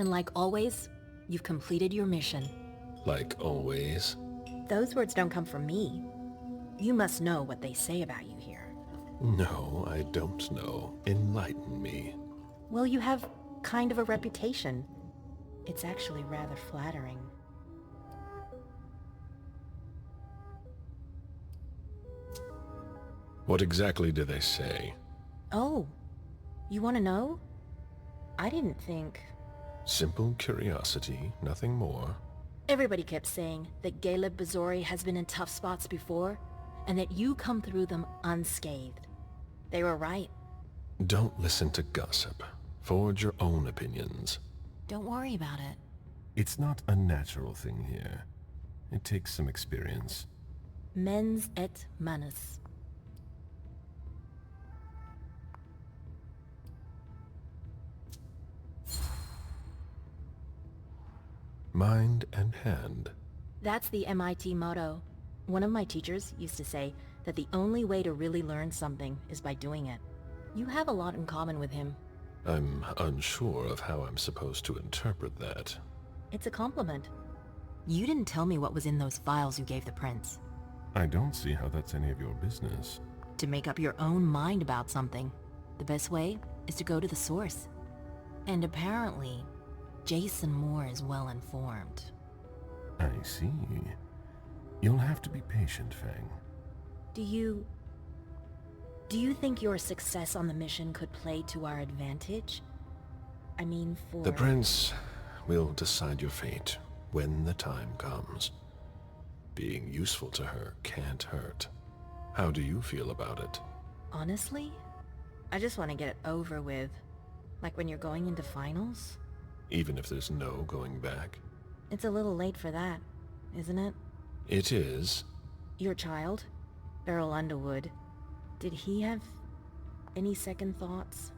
And like always, you've completed your mission. Like always? Those words don't come from me. You must know what they say about you here. No, I don't know. Enlighten me. Well, you have kind of a reputation. It's actually rather flattering. What exactly do they say? Oh, you want to know? I didn't think... Simple curiosity, nothing more. Everybody kept saying that Galeb has been in tough spots before, and that you come through them unscathed. They were right. Don't listen to gossip. Forge your own opinions. Don't worry about it. It's not a natural thing here. It takes some experience. Mens et manus. Mind and hand. That's the MIT motto. One of my teachers used to say that the only way to really learn something is by doing it. You have a lot in common with him. I'm unsure of how I'm supposed to interpret that. It's a compliment. You didn't tell me what was in those files you gave the prince. I don't see how that's any of your business. To make up your own mind about something, the best way is to go to the source. And apparently, Jason Moore is well informed. I see. You'll have to be patient, Feng. Do you think your success on the mission could play to our advantage? I mean, for... The prince will decide your fate when the time comes. Being useful to her can't hurt. How do you feel about it? Honestly, I just want to get it over with. Like when you're going into finals. Even if there's no going back? It's a little late for that, isn't it? It is. Your child, Berel Underwood, did he have any second thoughts?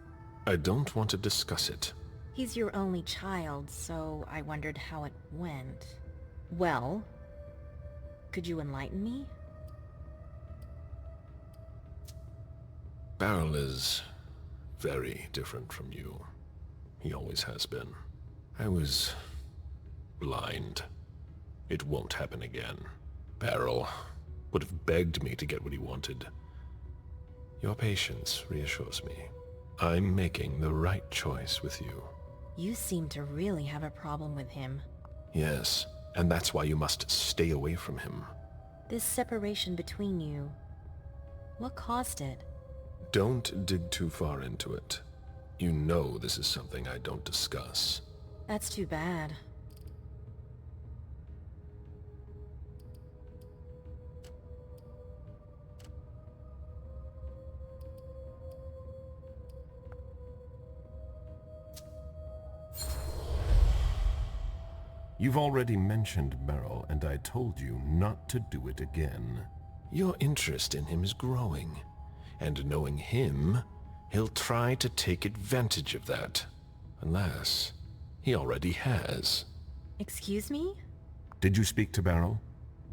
I don't want to discuss it. He's your only child, so I wondered how it went. Well, could you enlighten me? Berel is very different from you. He always has been. I was blind. It won't happen again. Berel would have begged me to get what he wanted. Your patience reassures me. I'm making the right choice with you. You seem to really have a problem with him. Yes, and that's why you must stay away from him. This separation between you, what caused it? Don't dig too far into it. You know this is something I don't discuss. That's too bad. You've already mentioned Berel, and I told you not to do it again. Your interest in him is growing, and knowing him, he'll try to take advantage of that. Unless he already has. Excuse me? Did you speak to Berel?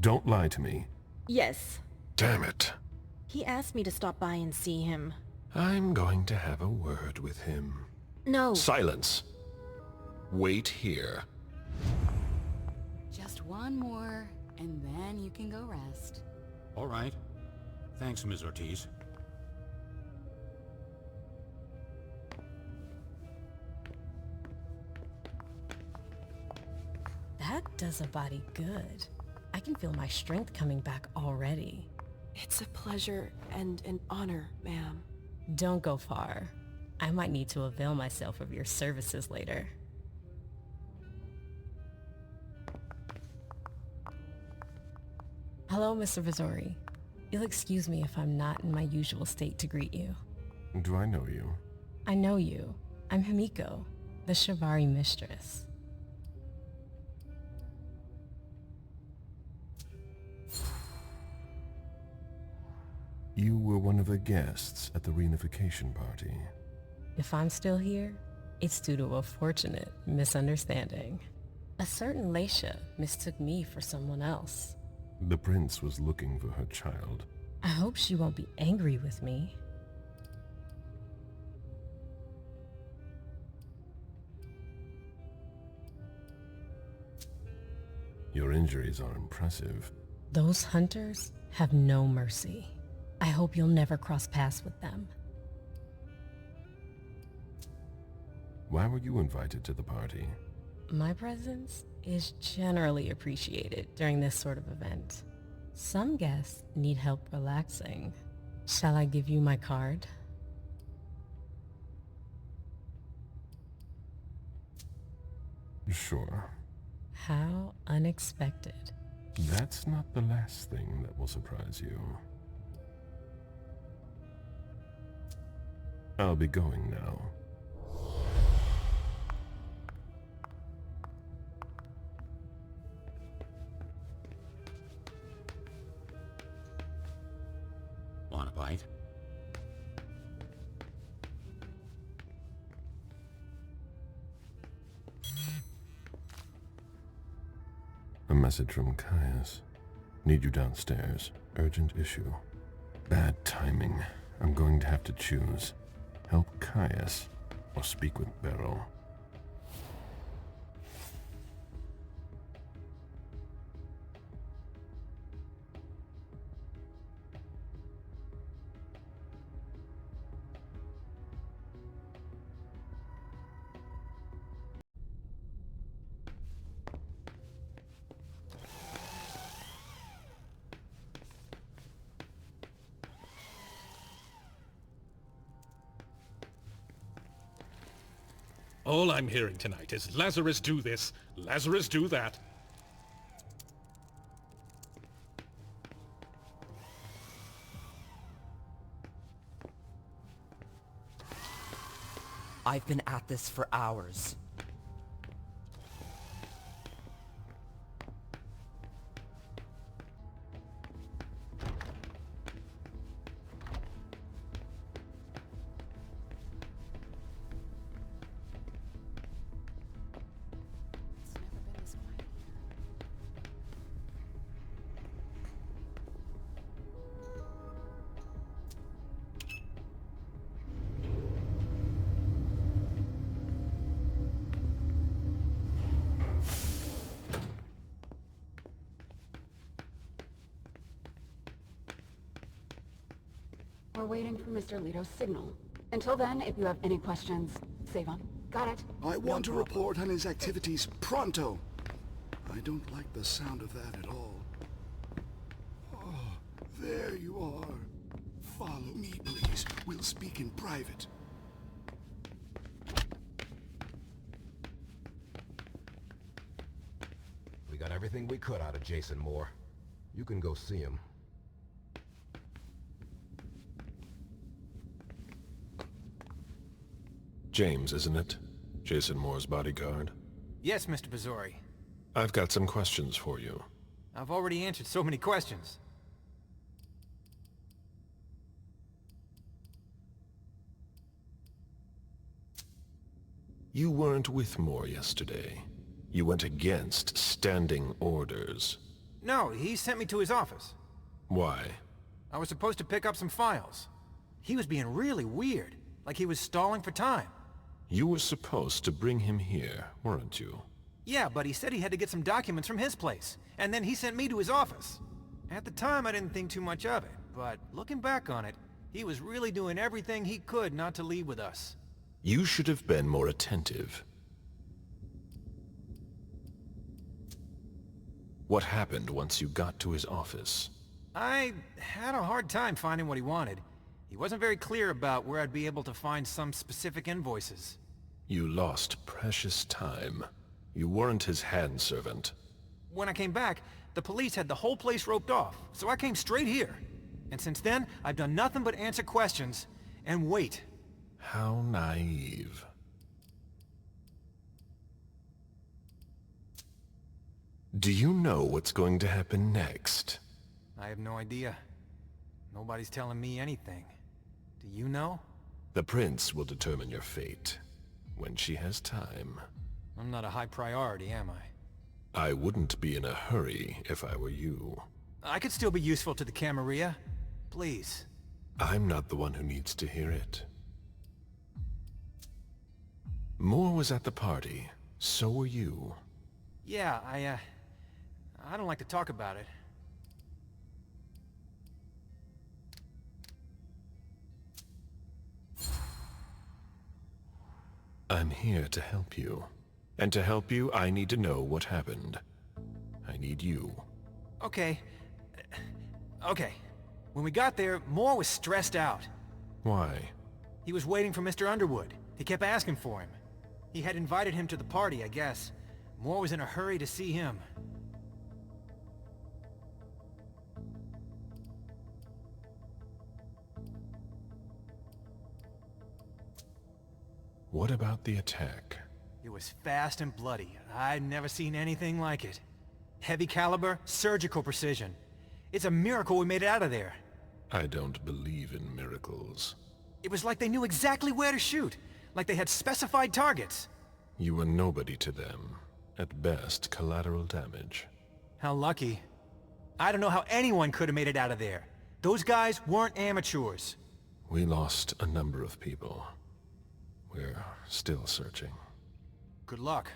Don't lie to me. Yes. Damn it. He asked me to stop by and see him. I'm going to have a word with him. No. Silence. Wait here. Just one more, and then you can go rest. All right. Thanks, Ms. Ortiz. That does a body good. I can feel my strength coming back already. It's a pleasure and an honor, ma'am. Don't go far. I might need to avail myself of your services later. Hello, Mr. Vizori. You'll excuse me if I'm not in my usual state to greet you. Do I know you? I know you. I'm Himiko, the Shibari mistress. You were one of the guests at the reunification party. If I'm still here, it's due to a fortunate misunderstanding. A certain Leisha mistook me for someone else. The prince was looking for her child. I hope she won't be angry with me. injuries are impressive. Those hunters have no mercy. I hope you'll never cross paths with them. Why were you invited to the party? My presence is generally appreciated during this sort of event. Some guests need help relaxing. Shall I give you my card? Sure. How unexpected. That's not the last thing that will surprise you. I'll be going now. Want a bite? A message from Caius. Need you downstairs. Urgent issue. Bad timing. I'm going to have to choose. Help Caius or speak with Berel. All I'm hearing tonight is Lazarus do this, Lazarus do that. I've been at this for hours. It's never been this quiet here. We're waiting for Mr. Leto's signal. Until then, if you have any questions, save on. Got it? I want a report on his activities pronto. I don't like the sound of that at all. Oh, there you are. Follow me, please. We'll speak in private. We got everything we could out of Jason Moore. You can go see him. James, isn't it? Jason Moore's bodyguard. Yes, Mr. Pizori. I've got some questions for you. I've already answered so many questions. You weren't with Moore yesterday. You went against standing orders. No, he sent me to his office. Why? I was supposed to pick up some files. He was being really weird, like he was stalling for time. You were supposed to bring him here, weren't you? Yeah, but he said he had to get some documents from his place, and then he sent me to his office. At the time, I didn't think too much of it, but looking back on it, he was really doing everything he could not to leave with us. You should have been more attentive. What happened once you got to his office? I had a hard time finding what he wanted. He wasn't very clear about where I'd be able to find some specific invoices. You lost precious time. You weren't his handservant. When I came back, the police had the whole place roped off, so I came straight here. And since then, I've done nothing but answer questions and wait. How naive. Do you know what's going to happen next? I have no idea. Nobody's telling me anything. Do you know? The prince will determine your fate when she has time. I'm not a high priority, am I? I wouldn't be in a hurry if I were you. I could still be useful to the Camarilla. Please. I'm not the one who needs to hear it. Moore was at the party. So were you. Yeah, I don't like to talk about it. I'm here to help you. And to help you, I need to know what happened. I need you. Okay. Okay. When we got there, Moore was stressed out. Why? He was waiting for Mr. Underwood. He kept asking for him. He had invited him to the party, I guess. Moore was in a hurry to see him. What about the attack? It was fast and bloody. I'd never seen anything like it. Heavy caliber, surgical precision. It's a miracle we made it out of there. I don't believe in miracles. It was like they knew exactly where to shoot. Like they had specified targets. You were nobody to them. At best, collateral damage. How lucky. I don't know how anyone could have made it out of there. Those guys weren't amateurs. We lost a number of people. We're still searching. Good luck.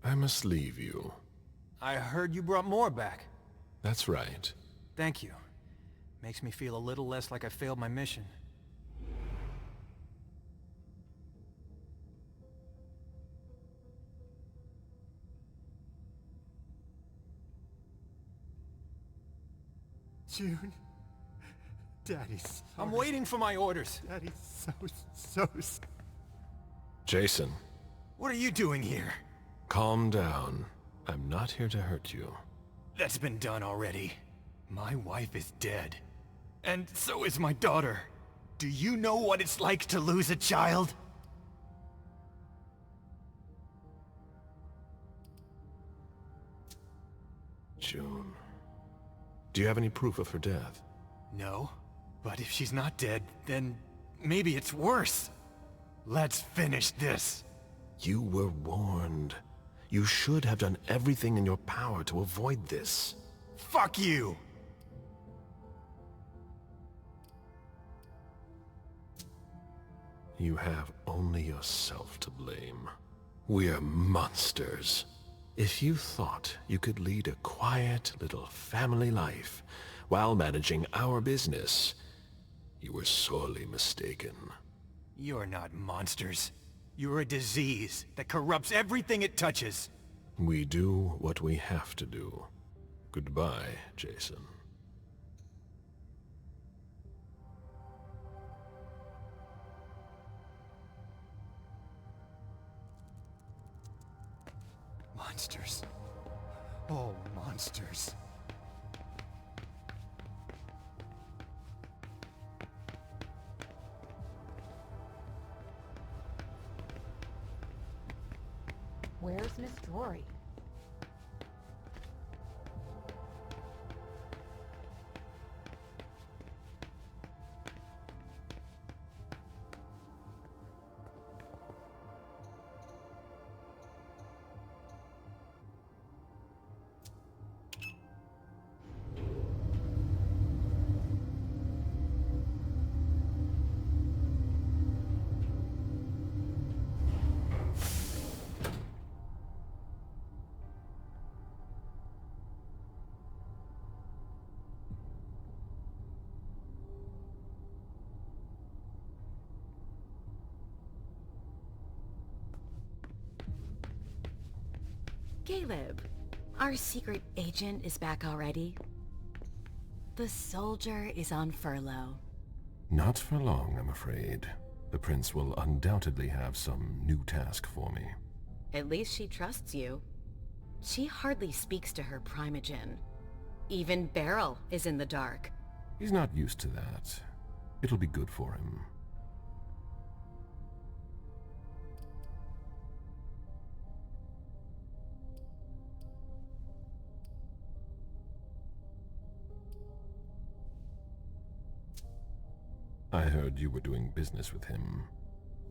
I must leave you. I heard you brought Moore back. That's right. Thank you. Makes me feel a little less like I failed my mission. June. Daddy's I'm waiting for my orders. Daddy's so... Jason. What are you doing here? Calm down. I'm not here to hurt you. That's been done already. My wife is dead. And so is my daughter. Do you know what it's like to lose a child? June. Do you have any proof of her death? No. But if she's not dead, then maybe it's worse. Let's finish this. You were warned. You should have done everything in your power to avoid this. Fuck you! You have only yourself to blame. We're monsters. If you thought you could lead a quiet little family life while managing our business, you were sorely mistaken. You're not monsters. You're a disease that corrupts everything it touches. We do what we have to do. Goodbye, Jason. Monsters. Oh, monsters. Where's Miss Drury? Galeb, our secret agent is back already. The soldier is on furlough. Not for long, I'm afraid. The prince will undoubtedly have some new task for me. At least she trusts you. She hardly speaks to her primogen. Even Berel is in the dark. He's not used to that. It'll be good for him. I heard you were doing business with him.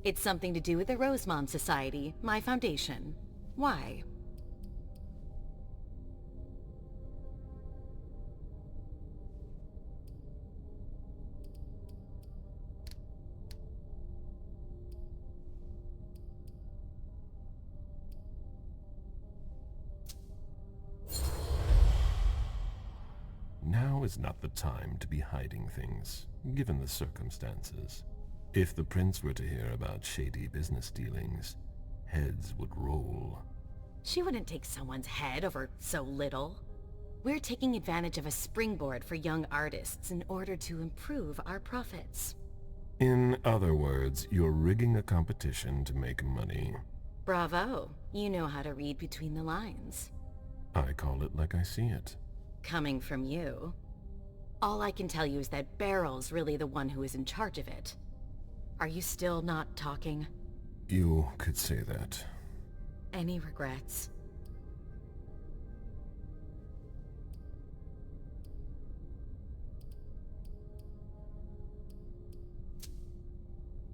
It's something to do with the Rosemont Society, my foundation. Why? is not the time to be hiding things, given the circumstances. If the prince were to hear about shady business dealings, heads would roll. She wouldn't take someone's head over so little. We're taking advantage of a springboard for young artists in order to improve our profits. In other words, you're rigging a competition to make money. Bravo. You know how to read between the lines. I call it like I see it. Coming from you. All I can tell you is that Berel's really the one who is in charge of it. Are you still not talking? You could say that. Any regrets?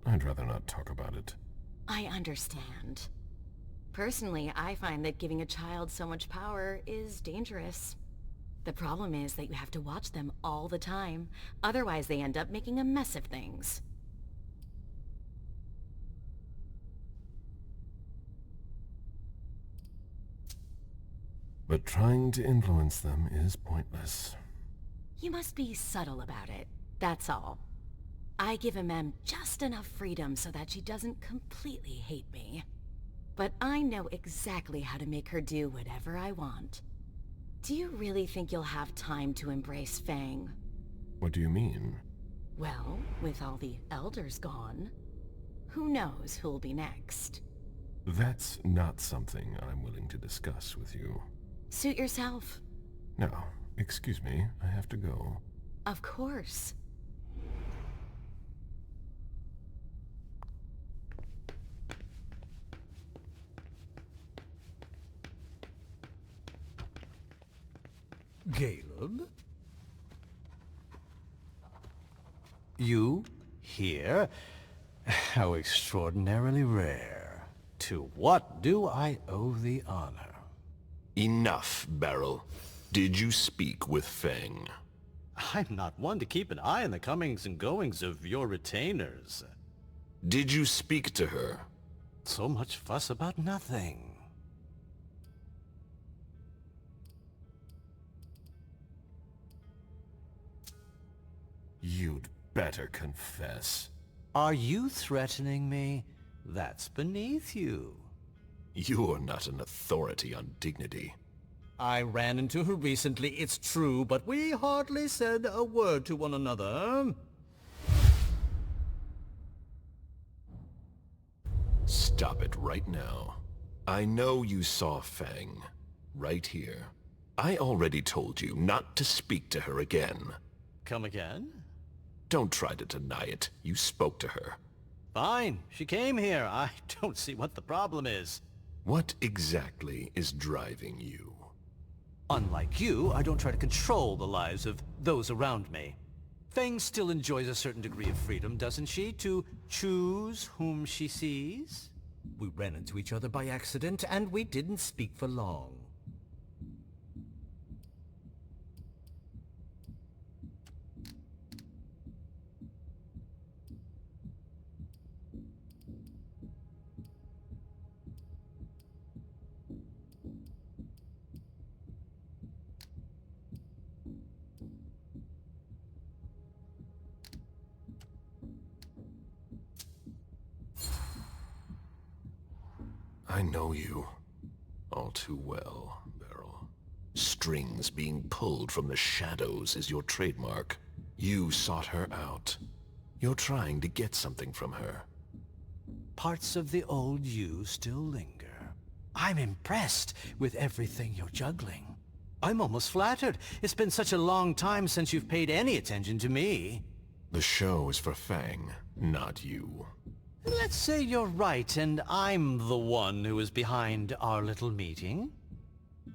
I'd rather not talk about it. I understand. Personally, I find that giving a child so much power is dangerous. The problem is that you have to watch them all the time, otherwise they end up making a mess of things. But trying to influence them is pointless. You must be subtle about it, that's all. I give Mem just enough freedom so that she doesn't completely hate me. But I know exactly how to make her do whatever I want. Do you really think you'll have time to embrace Feng? What do you mean? Well, with all the elders gone, who knows who'll be next? That's not something I'm willing to discuss with you. Suit yourself. Now, excuse me, I have to go. Of course. Galeb? You? Here? How extraordinarily rare. To what do I owe the honor? Enough, Berel. Did you speak with Feng? I'm not one to keep an eye on the comings and goings of your retainers. Did you speak to her? So much fuss about nothing. You'd better confess. Are you threatening me? That's beneath you. You're not an authority on dignity. I ran into her recently, it's true, but we hardly said a word to one another. Stop it right now. I know you saw Feng. Right here. I already told you not to speak to her again. Come again? Don't try to deny it. You spoke to her. Fine. She came here. I don't see what the problem is. What exactly is driving you? Unlike you, I don't try to control the lives of those around me. Feng still enjoys a certain degree of freedom, doesn't she, to choose whom she sees? We ran into each other by accident, and we didn't speak for long. I know you all too well, Berel. Strings being pulled from the shadows is your trademark. You sought her out. You're trying to get something from her. Parts of the old you still linger. I'm impressed with everything you're juggling. I'm almost flattered. It's been such a long time since you've paid any attention to me. The show is for Feng, not you. Let's say you're right, and I'm the one who is behind our little meeting.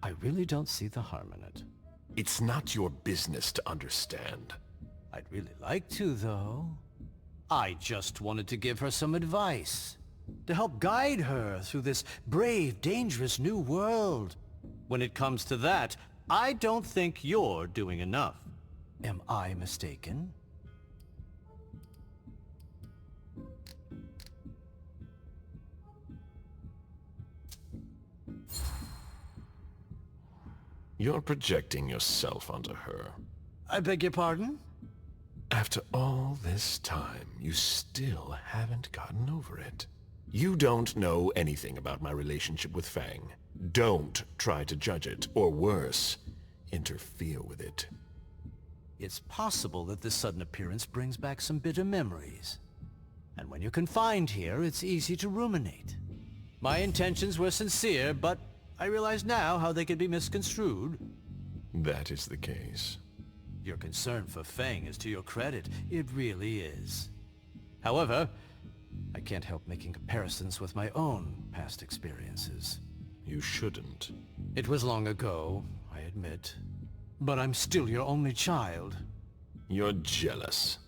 I really don't see the harm in it. It's not your business to understand. I'd really like to, though. I just wanted to give her some advice. To help guide her through this brave, dangerous new world. When it comes to that, I don't think you're doing enough. Am I mistaken? You're projecting yourself onto her. I beg your pardon? After all this time, you still haven't gotten over it. You don't know anything about my relationship with Feng. Don't try to judge it, or worse, interfere with it. It's possible that this sudden appearance brings back some bitter memories. And when you're confined here, it's easy to ruminate. My intentions were sincere, but I realize now how they could be misconstrued. That is the case. Your concern for Feng is to your credit. It really is. However, I can't help making comparisons with my own past experiences. You shouldn't. It was long ago, I admit. But I'm still your only child. You're jealous.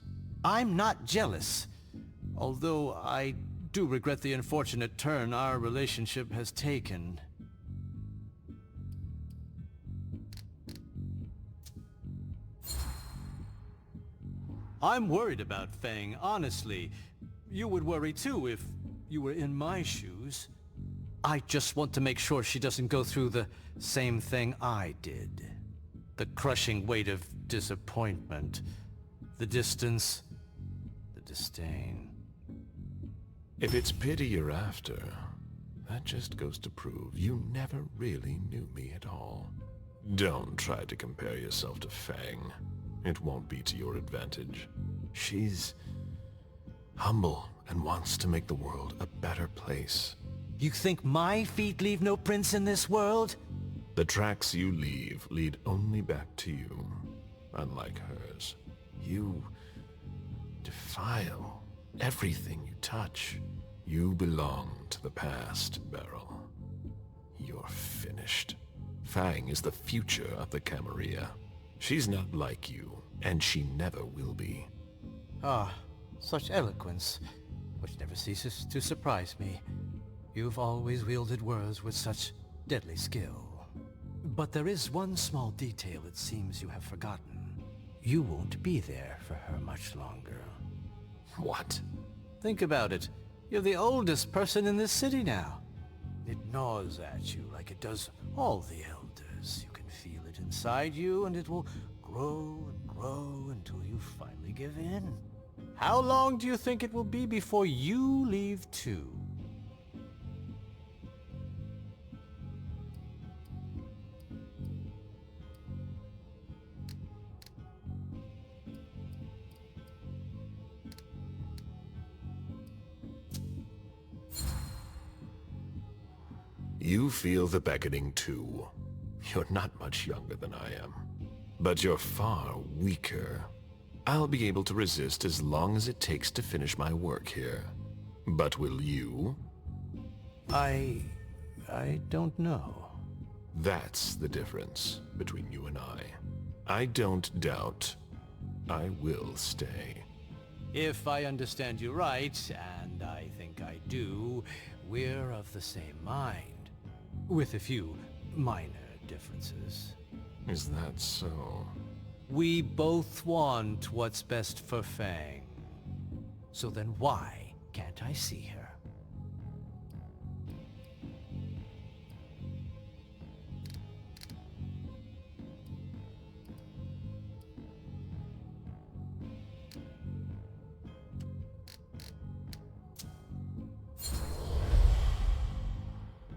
I'm not jealous. Although I do regret the unfortunate turn our relationship has taken. I'm worried about Feng, honestly. You would worry too if you were in my shoes. I just want to make sure she doesn't go through the same thing I did. The crushing weight of disappointment. The distance. The disdain. If it's pity you're after, that just goes to prove you never really knew me at all. Don't try to compare yourself to Feng. It won't be to your advantage. She's humble and wants to make the world a better place. You think my feet leave no prints in this world? The tracks you leave lead only back to you, unlike hers. You defile everything you touch. You belong to the past, Berel. You're finished. Feng is the future of the Camarilla. She's not like you, and she never will be. Ah, such eloquence, which never ceases to surprise me. You've always wielded words with such deadly skill. But there is one small detail it seems you have forgotten. You won't be there for her much longer. What? Think about it. You're the oldest person in this city now. It gnaws at you like it does all the elders. You can feel it inside you, and it will grow and grow until you finally give in. How long do you think it will be before you leave too? You feel the beckoning too. You're not much younger than I am. But you're far weaker. I'll be able to resist as long as it takes to finish my work here. But will you? I don't know. That's the difference between you and I. I don't doubt. I will stay. If I understand you right, and I think I do, we're of the same mind. With a few minor differences. Is that so? We both want what's best for Feng. So then why can't I see her?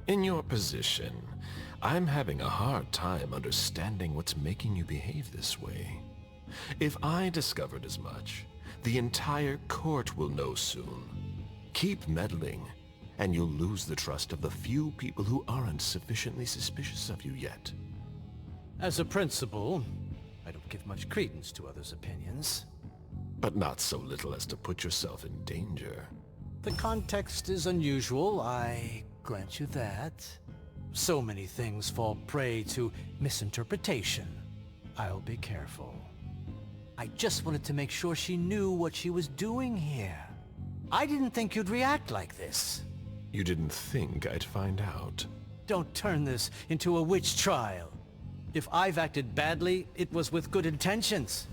In your position, I'm having a hard time understanding what's making you behave this way. If I discovered as much, the entire court will know soon. Keep meddling, and you'll lose the trust of the few people who aren't sufficiently suspicious of you yet. As a principal, I don't give much credence to others' opinions. But not so little as to put yourself in danger. The context is unusual, I grant you that. So many things fall prey to misinterpretation. I'll be careful. I just wanted to make sure she knew what she was doing here. I didn't think you'd react like this. You didn't think I'd find out. Don't turn this into a witch trial. If I've acted badly, it was with good intentions.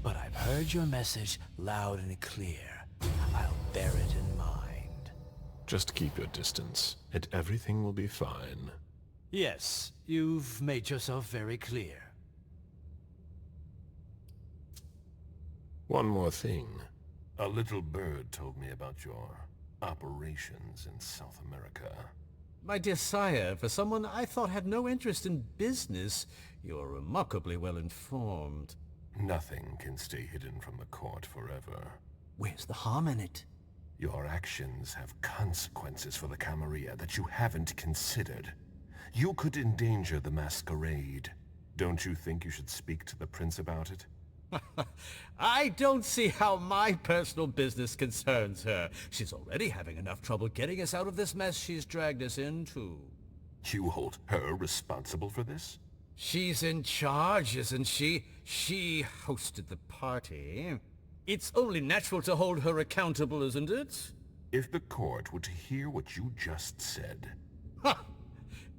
But I've heard your message loud and clear. I'll bear it in mind. Just keep your distance, and everything will be fine. Yes, you've made yourself very clear. One more thing. A little bird told me about your operations in South America. My dear sire, for someone I thought had no interest in business, you're remarkably well informed. Nothing can stay hidden from the court forever. Where's the harm in it? Your actions have consequences for the Camarilla that you haven't considered. You could endanger the Masquerade. Don't you think you should speak to the prince about it? I don't see how my personal business concerns her. She's already having enough trouble getting us out of this mess she's dragged us into. You hold her responsible for this? She's in charge, isn't she? She hosted the party. It's only natural to hold her accountable, isn't it? If the court were to hear what you just said... Ha!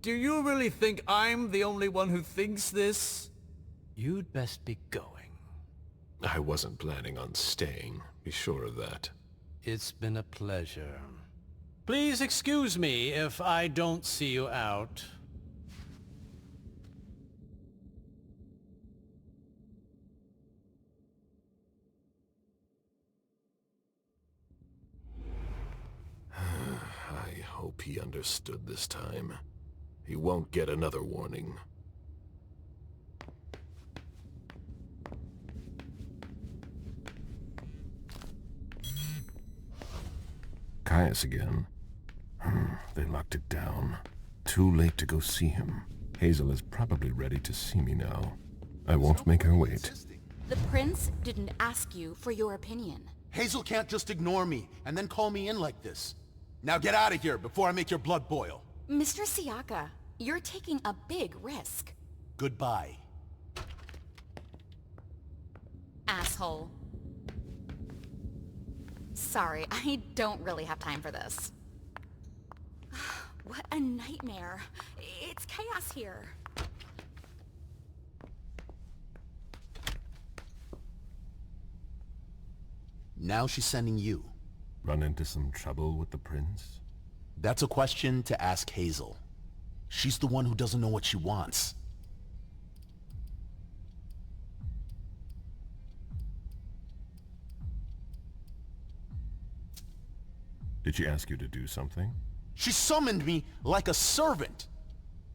Do you really think I'm the only one who thinks this? You'd best be going. I wasn't planning on staying. Be sure of that. It's been a pleasure. Please excuse me if I don't see you out. I hope he understood this time. He won't get another warning. Caius again. They locked it down. Too late to go see him. Hazel is probably ready to see me now. I won't make her wait. The prince didn't ask you for your opinion. Hazel can't just ignore me and then call me in like this. Now get out of here before I make your blood boil. Mr. Siaka, you're taking a big risk. Goodbye. Asshole. Sorry, I don't really have time for this. What a nightmare. It's chaos here. Now she's sending you. Run into some trouble with the prince? That's a question to ask Hazel. She's the one who doesn't know what she wants. Did she ask you to do something? She summoned me like a servant.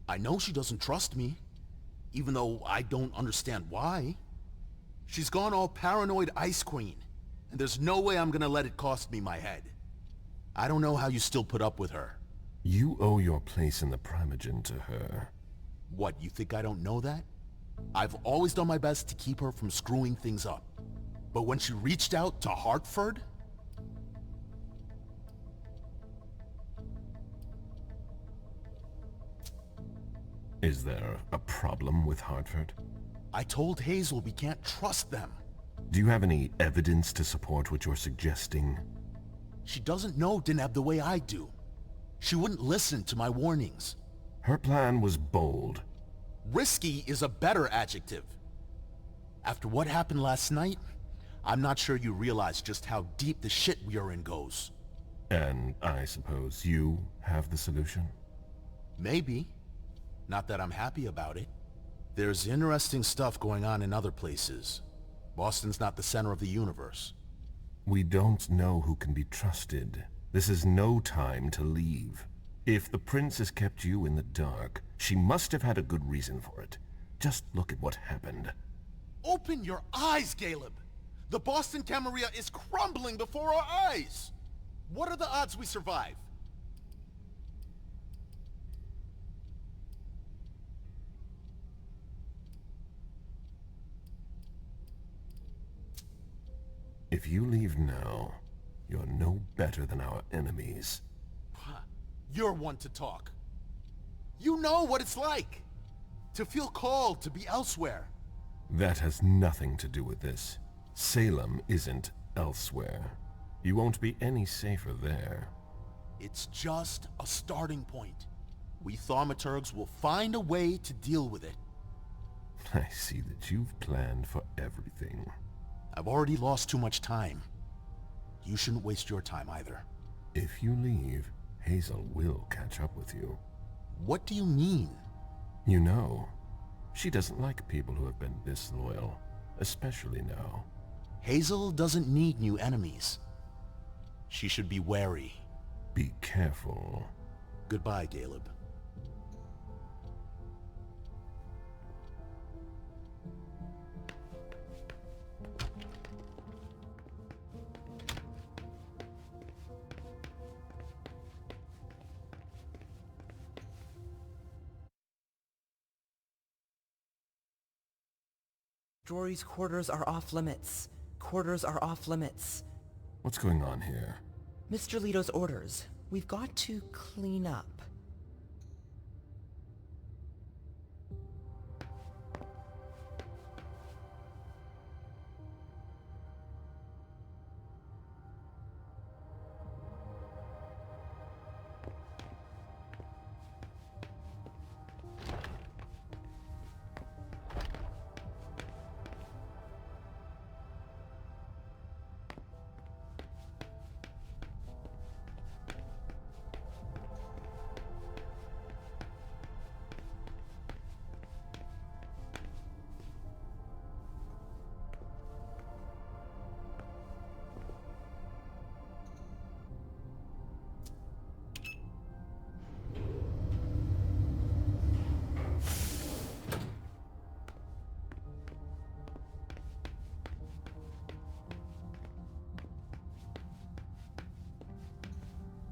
I know she doesn't trust me, even though I don't understand why. She's gone all paranoid Ice Queen, and there's no way I'm gonna let it cost me my head. I don't know how you still put up with her. You owe your place in the Primogen to her. What, you think I don't know that? I've always done my best to keep her from screwing things up. But when she reached out to Hartford... Is there a problem with Hartford? I told Hazel we can't trust them. Do you have any evidence to support what you're suggesting? She doesn't know Deneb the way I do. She wouldn't listen to my warnings. Her plan was bold. Risky is a better adjective. After what happened last night, I'm not sure you realize just how deep the shit we are in goes. And I suppose you have the solution? Maybe. Not that I'm happy about it. There's interesting stuff going on in other places. Boston's not the center of the universe. We don't know who can be trusted. This is no time to leave. If the prince has kept you in the dark, she must have had a good reason for it. Just look at what happened. Open your eyes, Galeb! The Boston Camarilla is crumbling before our eyes! What are the odds we survive? If you leave now, you're no better than our enemies. You're one to talk. You know what it's like to feel called to be elsewhere. That has nothing to do with this. Salem isn't elsewhere. You won't be any safer there. It's just a starting point. We thaumaturgs will find a way to deal with it. I see that you've planned for everything. I've already lost too much time. You shouldn't waste your time either. If you leave, Hazel will catch up with you. What do you mean? You know, she doesn't like people who have been disloyal, especially now. Hazel doesn't need new enemies. She should be wary. Be careful. Goodbye, Galeb. Drory's quarters are off limits. Quarters are off limits. What's going on here? Mr. Leto's orders. We've got to clean up.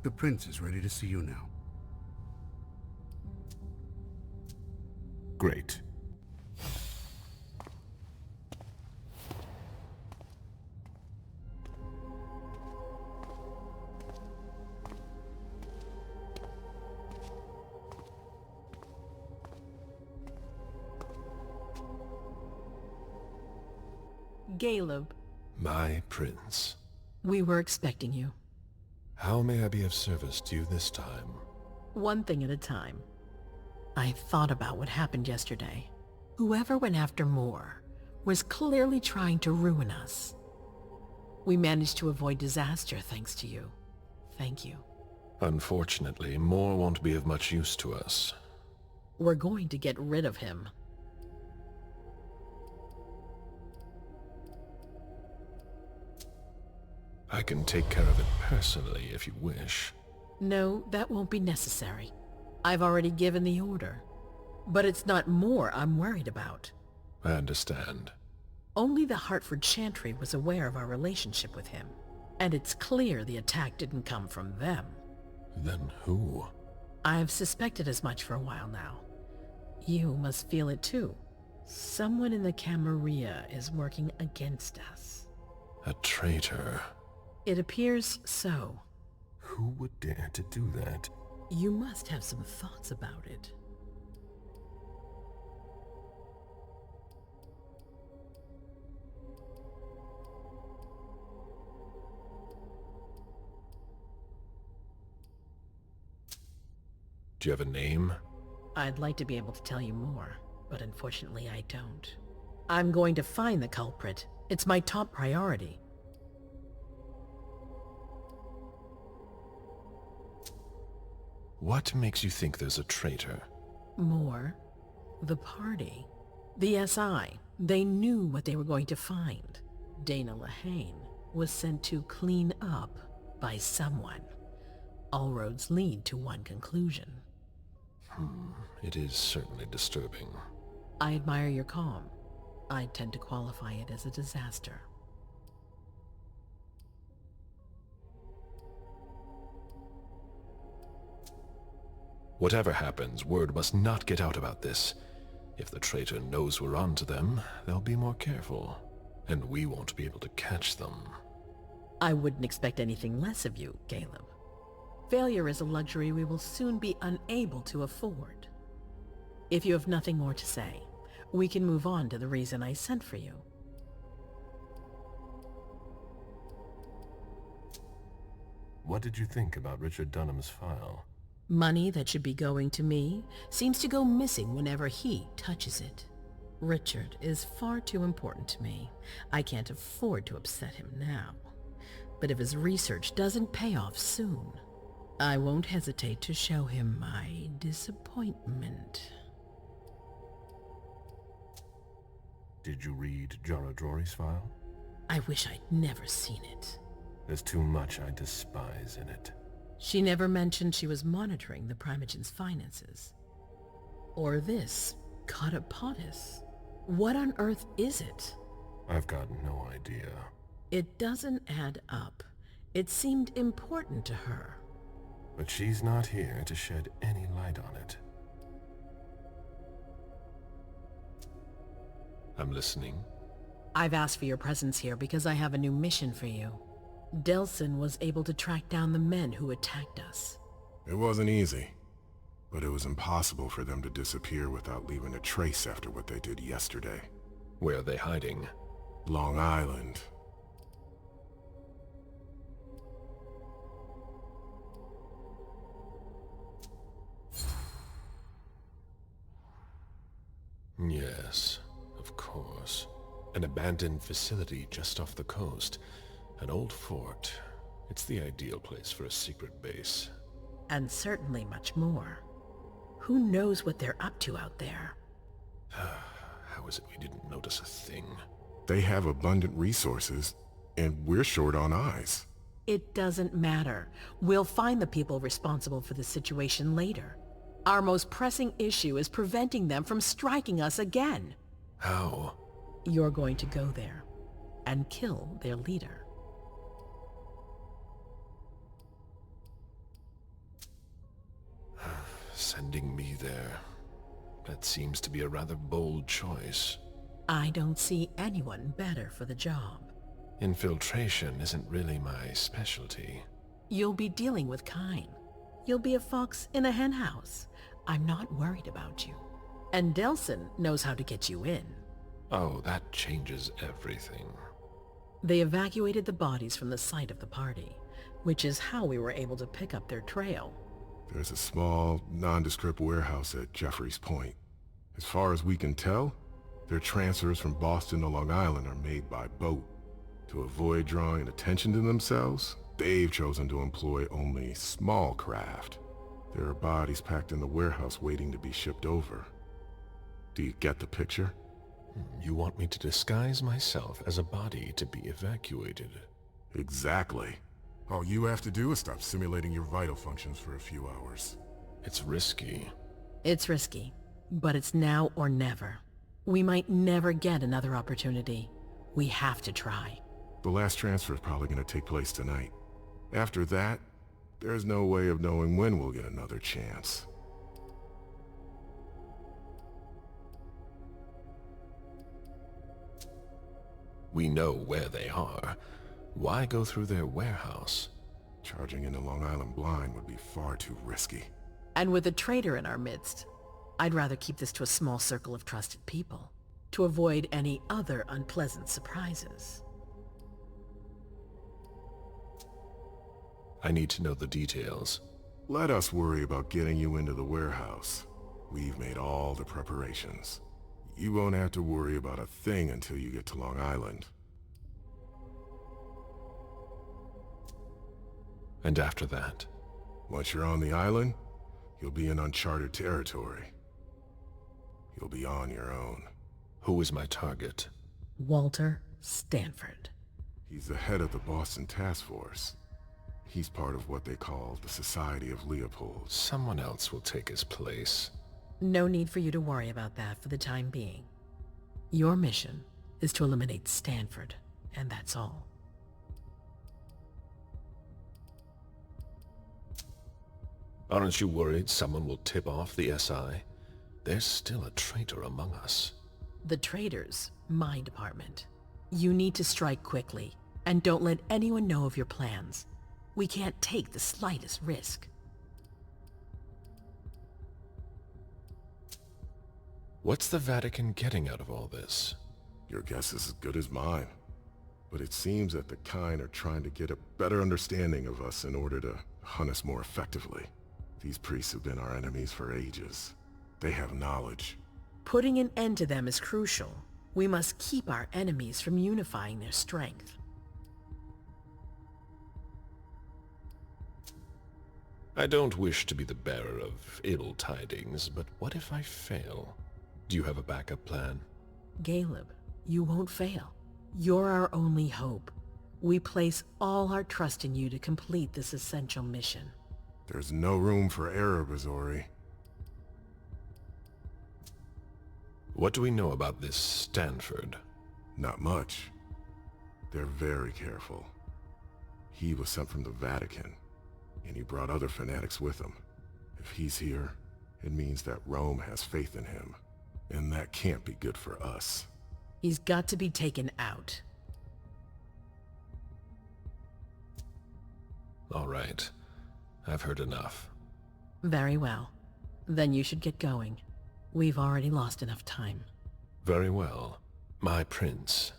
The prince is ready to see you now. Great. Galeb. My prince. We were expecting you. How may I be of service to you this time? One thing at a time. I thought about what happened yesterday. Whoever went after Moore was clearly trying to ruin us. We managed to avoid disaster thanks to you. Thank you. Unfortunately, Moore won't be of much use to us. We're going to get rid of him. I can take care of it personally if you wish. No, that won't be necessary. I've already given the order. But it's not Moore I'm worried about. I understand. Only the Hartford Chantry was aware of our relationship with him. And it's clear the attack didn't come from them. Then who? I've suspected as much for a while now. You must feel it too. Someone in the Camarilla is working against us. A traitor. It appears so. Who would dare to do that? You must have some thoughts about it. Do you have a name? I'd like to be able to tell you more, but unfortunately I don't. I'm going to find the culprit. It's my top priority. What makes you think there's a traitor? More. The party. The SI. They knew what they were going to find. Dana Lehane was sent to clean up by someone. All roads lead to one conclusion. It is certainly disturbing. I admire your calm. I tend to qualify it as a disaster. Whatever happens, word must not get out about this. If the traitor knows we're on to them, they'll be more careful. And we won't be able to catch them. I wouldn't expect anything less of you, Galeb. Failure is a luxury we will soon be unable to afford. If you have nothing more to say, we can move on to the reason I sent for you. What did you think about Richard Dunham's file? Money that should be going to me seems to go missing whenever he touches it. Richard is far too important to me. I can't afford to upset him now. But if his research doesn't pay off soon, I won't hesitate to show him my disappointment. Did you read Drory's file? I wish I'd never seen it. There's too much I despise in it. She never mentioned she was monitoring the Primogen's finances. Or this Catapotis. What on earth is it? I've got no idea. It doesn't add up. It seemed important to her. But she's not here to shed any light on it. I'm listening. I've asked for your presence here because I have a new mission for you. Delsin was able to track down the men who attacked us. It wasn't easy, but it was impossible for them to disappear without leaving a trace after what they did yesterday. Where are they hiding? Long Island. Yes, of course. An abandoned facility just off the coast. An old fort. It's the ideal place for a secret base. And certainly much more. Who knows what they're up to out there? How is it we didn't notice a thing? They have abundant resources, and we're short on eyes. It doesn't matter. We'll find the people responsible for the situation later. Our most pressing issue is preventing them from striking us again. How? You're going to go there and kill their leader. Sending me there. That seems to be a rather bold choice. I don't see anyone better for the job. Infiltration isn't really my specialty. You'll be dealing with Kine. You'll be a fox in a henhouse. I'm not worried about you. And Delsin knows how to get you in. Oh, that changes everything. They evacuated the bodies from the site of the party, which is how we were able to pick up their trail. There's a small, nondescript warehouse at Jeffrey's Point. As far as we can tell, their transfers from Boston to Long Island are made by boat. To avoid drawing attention to themselves, they've chosen to employ only small craft. There are bodies packed in the warehouse waiting to be shipped over. Do you get the picture? You want me to disguise myself as a body to be evacuated? Exactly. All you have to do is stop simulating your vital functions for a few hours. It's risky. It's risky, but it's now or never. We might never get another opportunity. We have to try. The last transfer is probably going to take place tonight. After that, there's no way of knowing when we'll get another chance. We know where they are. Why go through their warehouse? Charging into Long Island blind would be far too risky. And with a traitor in our midst, I'd rather keep this to a small circle of trusted people, to avoid any other unpleasant surprises. I need to know the details. Let us worry about getting you into the warehouse. We've made all the preparations. You won't have to worry about a thing until you get to Long Island. And after that? Once you're on the island, you'll be in uncharted territory. You'll be on your own. Who is my target? Walter Stanford. He's the head of the Boston Task Force. He's part of what they call the Society of Leopold. Someone else will take his place. No need for you to worry about that for the time being. Your mission is to eliminate Stanford, and that's all. Aren't you worried someone will tip off the SI? There's still a traitor among us. The traitors, my department. You need to strike quickly, and don't let anyone know of your plans. We can't take the slightest risk. What's the Vatican getting out of all this? Your guess is as good as mine. But it seems that the Kine are trying to get a better understanding of us in order to hunt us more effectively. These priests have been our enemies for ages. They have knowledge. Putting an end to them is crucial. We must keep our enemies from unifying their strength. I don't wish to be the bearer of ill tidings, but what if I fail? Do you have a backup plan? Galeb, you won't fail. You're our only hope. We place all our trust in you to complete this essential mission. There's no room for error, Bazori. What do we know about this Stanford? Not much. They're very careful. He was sent from the Vatican, and he brought other fanatics with him. If he's here, it means that Rome has faith in him, and that can't be good for us. He's got to be taken out. All right. I've heard enough. Very well. Then you should get going. We've already lost enough time. Very well. My prince.